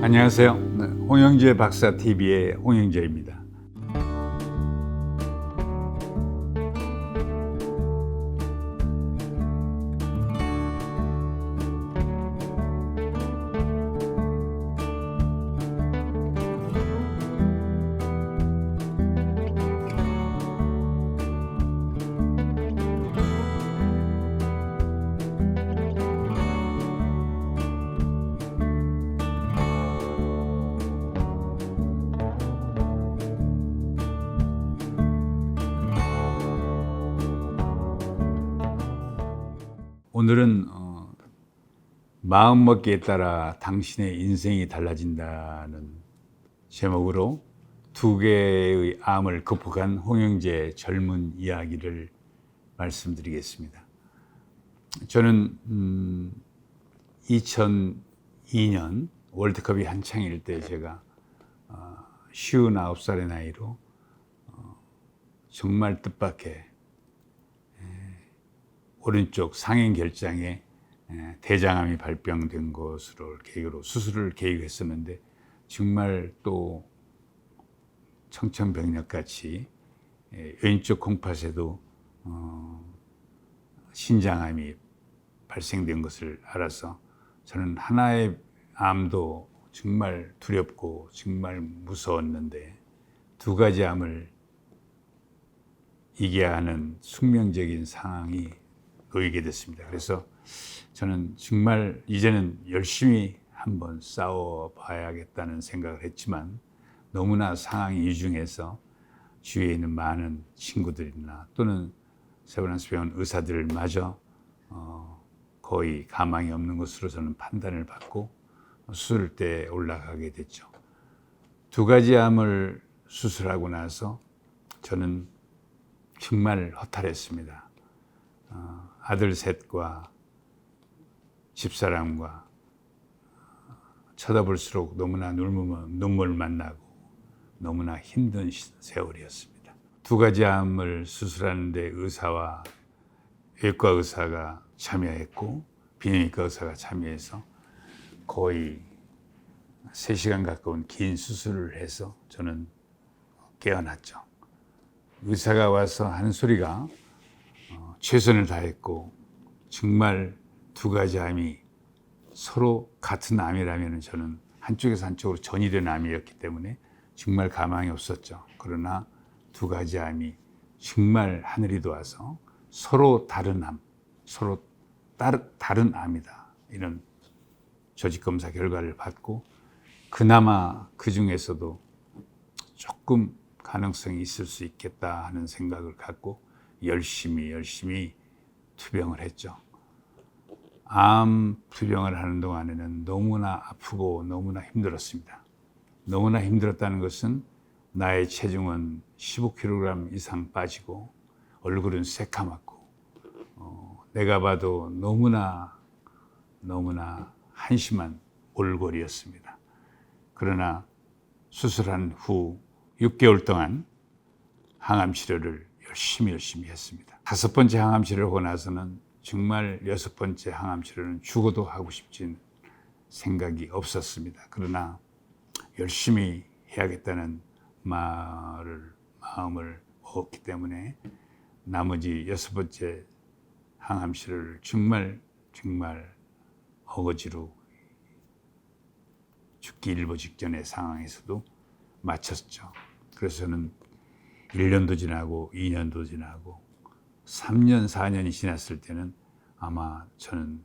안녕하세요. 홍영재 박사 TV의 홍영재입니다. 오늘은 마음먹기에 따라 당신의 인생이 달라진다는 제목으로 두 개의 암을 극복한 홍영재의 젊은 이야기를 말씀드리겠습니다. 저는 2002년 월드컵이 한창일 때 제가 59살의 나이로 정말 뜻밖의 오른쪽 상행결장에 대장암이 발병된 것으로 계기로 수술을 계획했었는데 정말 또 청천벽력같이 왼쪽 콩팥에도 신장암이 발생된 것을 알아서 저는 하나의 암도 정말 두렵고 정말 무서웠는데 두 가지 암을 이겨야 하는 숙명적인 상황이 놓이게 됐습니다. 그래서 저는 정말 이제는 열심히 한번 싸워봐야겠다는 생각을 했지만 너무나 상황이 유중해서 주위에 있는 많은 친구들이나 또는 세브란스 병원 의사들마저 거의 가망이 없는 것으로 저는 판단을 받고 수술대에 올라가게 됐죠. 두 가지 암을 수술하고 나서 저는 정말 허탈했습니다. 아들 셋과 집사람과 쳐다볼수록 너무나 눈물만 나고 너무나 힘든 세월이었습니다. 두 가지 암을 수술하는데 의사와 외과 의사가 참여했고 비뇨기과 의사가 참여해서 거의 3시간 가까운 긴 수술을 해서 저는 깨어났죠. 의사가 와서 하는 소리가 최선을 다했고 정말 두 가지 암이 서로 같은 암이라면 저는 한쪽에서 한쪽으로 전이된 암이었기 때문에 정말 가망이 없었죠. 그러나 두 가지 암이 정말 하늘이 도와서 서로 다른 암, 서로 다른 암이다. 이런 조직검사 결과를 받고 그나마 그 중에서도 조금 가능성이 있을 수 있겠다 하는 생각을 갖고 열심히 투병을 했죠. 암 투병을 하는 동안에는 너무나 아프고 너무나 힘들었습니다. 너무나 힘들었다는 것은 나의 체중은 15kg 이상 빠지고 얼굴은 새카맣고 내가 봐도 너무나 한심한 올골이었습니다. 그러나 수술한 후 6개월 동안 항암 치료를 열심히 했습니다. 5번째 항암 치료를 하고 나서는 정말 6번째 항암 치료는 죽어도 하고 싶진 생각이 없었습니다. 그러나 열심히 해야겠다는 마음을 먹었기 때문에 나머지 6번째 항암 치료를 정말 어거지로 죽기 일보 직전의 상황에서도 마쳤죠. 그래서 저는 1년도 지나고 2년도 지나고 3년, 4년이 지났을 때는 아마 저는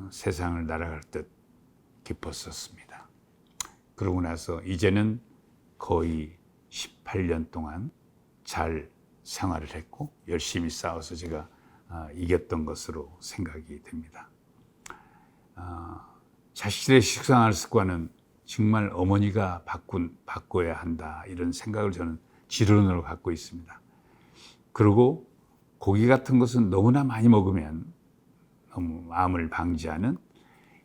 세상을 날아갈 듯 기뻤었습니다. 그러고 나서 이제는 거의 18년 동안 잘 생활을 했고 열심히 싸워서 제가 이겼던 것으로 생각이 됩니다. 자식들의 식생활 습관은 정말 어머니가 바꿔야 한다 이런 생각을 저는 지론으로 갖고 있습니다. 그리고 고기 같은 것은 너무나 많이 먹으면 너무 암을 방지하는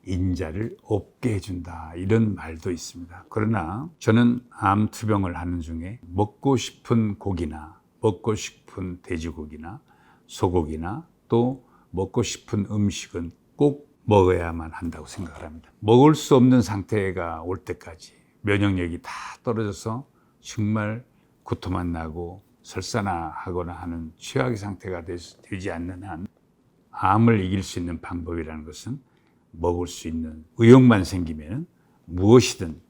인자를 없게 해준다 이런 말도 있습니다. 그러나 저는 암 투병을 하는 중에 먹고 싶은 고기나 먹고 싶은 돼지고기나 소고기나 또 먹고 싶은 음식은 꼭 먹어야만 한다고 생각을 합니다. 먹을 수 없는 상태가 올 때까지 면역력이 다 떨어져서 정말 구토만 나고 설사나하거나 하는 최악의 상태가 되지 않는 한 암을 이길 수 있는 방법이라는 것은 먹을 수 있는 의욕만 생기면 무엇이든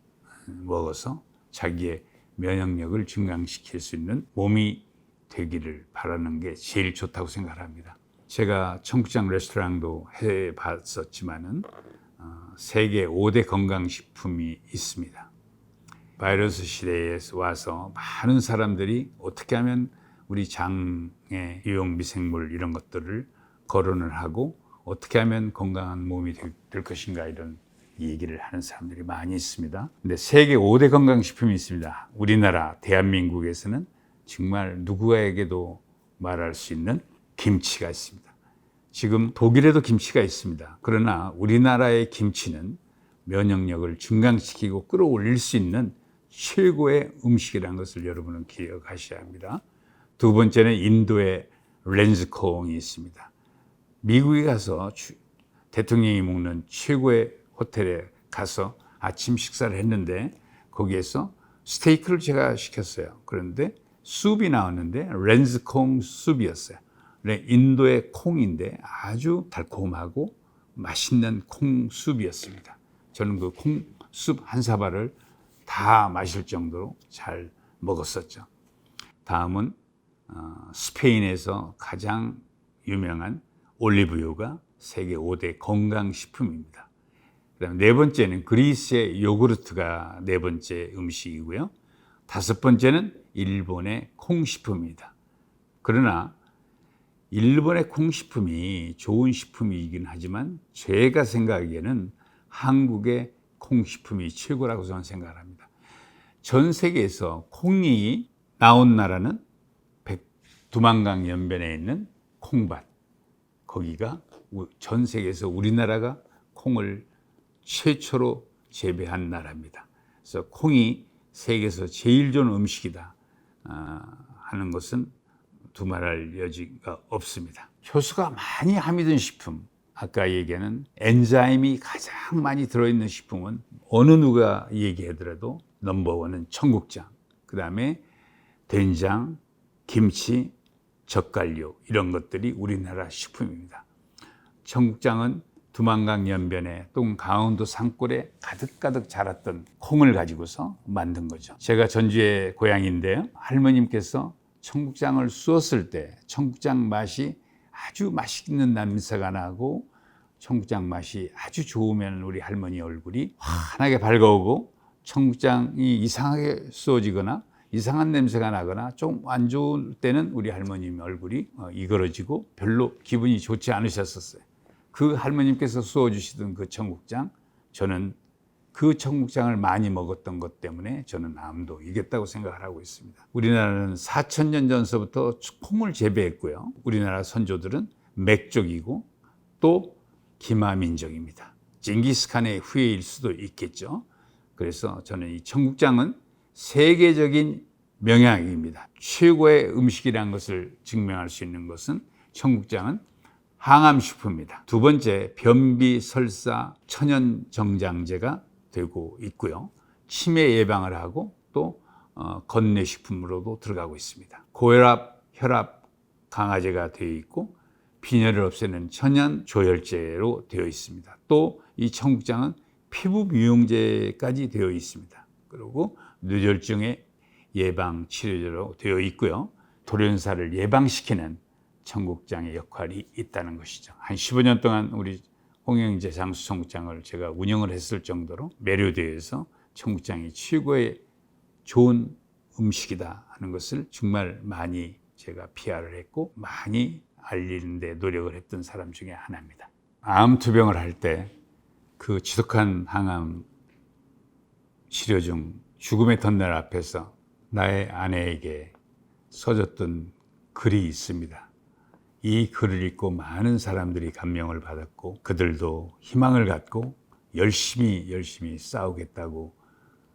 먹어서 자기의 면역력을 증강시킬 수 있는 몸이 되기를 바라는 게 제일 좋다고 생각합니다. 제가 청국장 레스토랑도 해봤었지만은 세계 5대 건강식품이 있습니다. 바이러스 시대에 와서 많은 사람들이 어떻게 하면 우리 장에 유용 미생물 이런 것들을 거론을 하고 어떻게 하면 건강한 몸이 될 것인가 이런 얘기를 하는 사람들이 많이 있습니다. 근데 세계 5대 건강식품이 있습니다. 우리나라 대한민국에서는 정말 누구에게도 말할 수 있는 김치가 있습니다. 지금 독일에도 김치가 있습니다. 그러나 우리나라의 김치는 면역력을 증강시키고 끌어올릴 수 있는 최고의 음식이라는 것을 여러분은 기억하셔야 합니다. 두 번째는 인도의 렌즈콩이 있습니다. 미국에 가서 대통령이 먹는 최고의 호텔에 가서 아침 식사를 했는데 거기에서 스테이크를 제가 시켰어요. 그런데 숲이 나왔는데 렌즈콩 숲이었어요. 인도의 콩인데 아주 달콤하고 맛있는 콩숲이었습니다. 저는 그 콩숲 한 사발을 다 마실 정도로 잘 먹었었죠. 다음은 스페인에서 가장 유명한 올리브유가 세계 5대 건강식품입니다. 그다음에 네 번째는 그리스의 요구르트가 네 번째 음식이고요. 다섯 번째는 일본의 콩식품입니다. 그러나 일본의 콩식품이 좋은 식품이긴 하지만 제가 생각하기에는 한국의 콩식품이 최고라고 저는 생각을 합니다. 전 세계에서 콩이 나온 나라는 두만강 연변에 있는 콩밭. 거기가 전 세계에서 우리나라가 콩을 최초로 재배한 나라입니다. 그래서 콩이 세계에서 제일 좋은 음식이다 하는 것은 두말할 여지가 없습니다. 효소가 많이 함유된 식품, 아까 얘기하는 엔자임이 가장 많이 들어있는 식품은 어느 누가 얘기하더라도 넘버원은 청국장, 그 다음에 된장, 김치, 젓갈류 이런 것들이 우리나라 식품입니다. 청국장은 두만강 연변에 또 강원도 산골에 가득가득 자랐던 콩을 가지고서 만든 거죠. 제가 전주의 고향인데요. 할머님께서 청국장을 쑤었을 때 청국장 맛이 아주 맛있는 냄새가 나고 청국장 맛이 아주 좋으면 우리 할머니 얼굴이 환하게 밝아오고 청국장이 이상하게 쑤어지거나 이상한 냄새가 나거나 좀 안 좋을 때는 우리 할머님 얼굴이 이그러지고 별로 기분이 좋지 않으셨었어요. 그 할머님께서 쑤어주시던 그 청국장, 저는 그 청국장을 많이 먹었던 것 때문에 저는 암도 이겼다고 생각을 하고 있습니다. 우리나라는 4,000년 전서부터 콩을 재배했고요. 우리나라 선조들은 맥족이고 또 기마민족입니다. 징기스칸의 후예일 수도 있겠죠. 그래서 저는 이 청국장은 세계적인 명약입니다. 최고의 음식이라는 것을 증명할 수 있는 것은 청국장은 항암식품입니다. 두 번째, 변비, 설사, 천연정장제가 되고 있고요. 치매 예방을 하고 또 건뇌식품으로도 들어가고 있습니다. 고혈압, 혈압 강화제가 되어 있고 빈혈을 없애는 천연조혈제로 되어 있습니다. 또 이 청국장은 피부 미용제까지 되어 있습니다. 그리고 뇌졸중의 예방 치료제로 되어 있고요. 돌연사를 예방시키는 청국장의 역할이 있다는 것이죠. 한 15년 동안 우리 홍영재 장수 청국장을 제가 운영을 했을 정도로 매료되어서 청국장이 최고의 좋은 음식이다 하는 것을 정말 많이 제가 PR을 했고 많이 알리는 데 노력을 했던 사람 중에 하나입니다. 암 투병을 할 때 그 지독한 항암 치료 중 죽음의 터널 앞에서 나의 아내에게 써줬던 글이 있습니다. 이 글을 읽고 많은 사람들이 감명을 받았고 그들도 희망을 갖고 열심히 싸우겠다고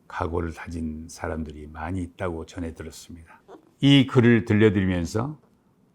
각오를 다진 사람들이 많이 있다고 전해 들었습니다. 이 글을 들려드리면서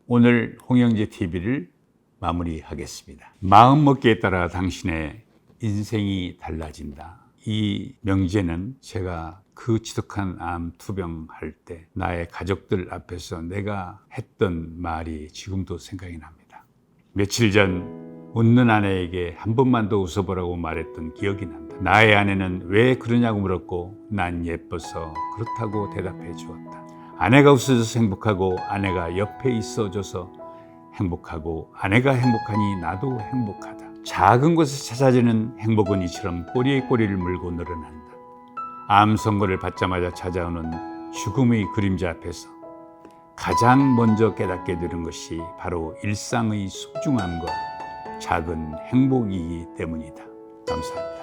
오늘 홍영재 TV를 마무리하겠습니다. 마음먹기에 따라 당신의 인생이 달라진다. 이 명제는 제가 그 지독한 암 투병할 때 나의 가족들 앞에서 내가 했던 말이 지금도 생각이 납니다. 며칠 전 웃는 아내에게 한 번만 더 웃어보라고 말했던 기억이 난다. 나의 아내는 왜 그러냐고 물었고 난 예뻐서 그렇다고 대답해 주었다. 아내가 웃어줘서 행복하고 아내가 옆에 있어줘서 행복하고 아내가 행복하니 나도 행복하다. 작은 곳에서 찾아지는 행복은 이처럼 꼬리에 꼬리를 물고 늘어난다. 암 선고를 받자마자 찾아오는 죽음의 그림자 앞에서 가장 먼저 깨닫게 되는 것이 바로 일상의 소중함과 작은 행복이기 때문이다. 감사합니다.